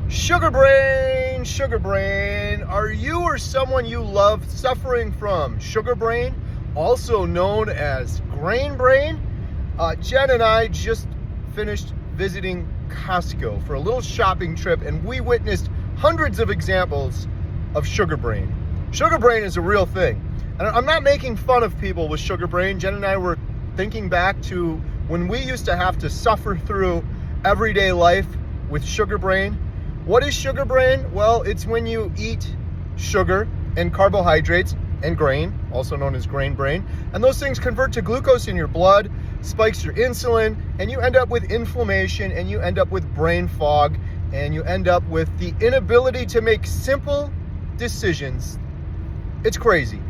Sugar brain, sugar brain. Are you or someone you love suffering from sugar brain, also known as grain brain? Jen and I just finished visiting Costco for a little shopping trip, and we witnessed hundreds of examples of sugar brain. Sugar brain is a real thing. And I'm not making fun of people with sugar brain. Jen and I were thinking back to when we used to have to suffer through everyday life with sugar brain. What is sugar brain? Well, it's when you eat sugar and carbohydrates and grain, also known as grain brain, and those things convert to glucose in your blood, spikes your insulin, and you end up with inflammation, and you end up with brain fog, and you end up with the inability to make simple decisions. It's crazy.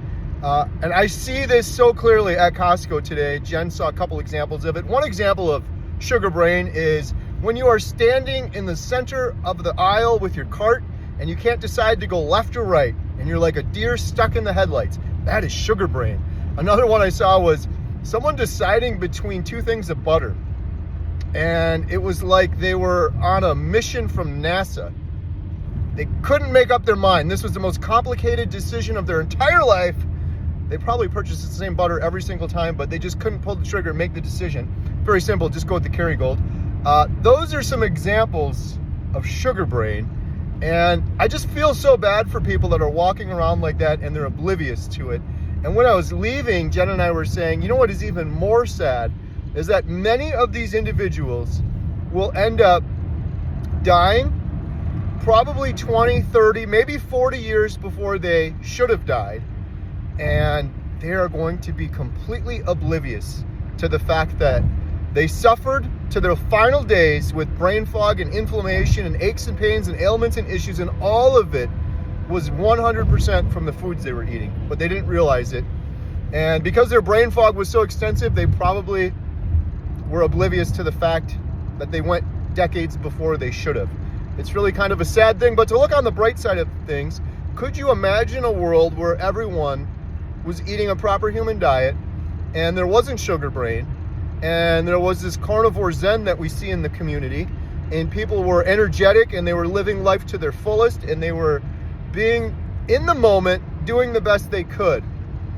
And I see this so clearly at Costco today. Jen saw a couple examples of it. One example of sugar brain is when you are standing in the center of the aisle with your cart and you can't decide to go left or right, and you're like a deer stuck in the headlights. That is sugar brain. Another one I saw was someone deciding between two things of butter, and it was like they were on a mission from NASA. They couldn't make up their mind. This was the most complicated decision of their entire life. They probably purchased the same butter every single time, but they just couldn't pull the trigger and make the decision. Very simple, just go with the Kerrygold. Those are some examples of sugar brain, and I just feel so bad for people that are walking around like that and they're oblivious to it. And when I was leaving, Jen and I were saying, you know what is even more sad is that many of these individuals will end up dying probably 20, 30, maybe 40 years before they should have died. And they are going to be completely oblivious to the fact that they suffered to their final days with brain fog and inflammation and aches and pains and ailments and issues, and all of it was 100% from the foods they were eating, but they didn't realize it. And because their brain fog was so extensive, they probably were oblivious to the fact that they went decades before they should have. It's really kind of a sad thing, but to look on the bright side of things, could you imagine a world where everyone was eating a proper human diet and there wasn't sugar brain, and there was this carnivore zen that we see in the community, and people were energetic and they were living life to their fullest and they were being in the moment, doing the best they could?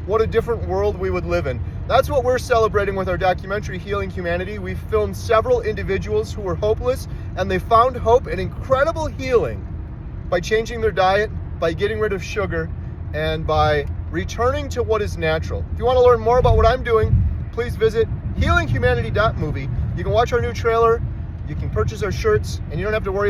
What a different world we would live in. That's what we're celebrating with our documentary, Healing Humanity. We've filmed several individuals who were hopeless, and they found hope and incredible healing by changing their diet, by getting rid of sugar, and by returning to what is natural. If you want to learn more about what I'm doing, please visit healinghumanity.movie. You can watch our new trailer, you can purchase our shirts, and you don't have to worry about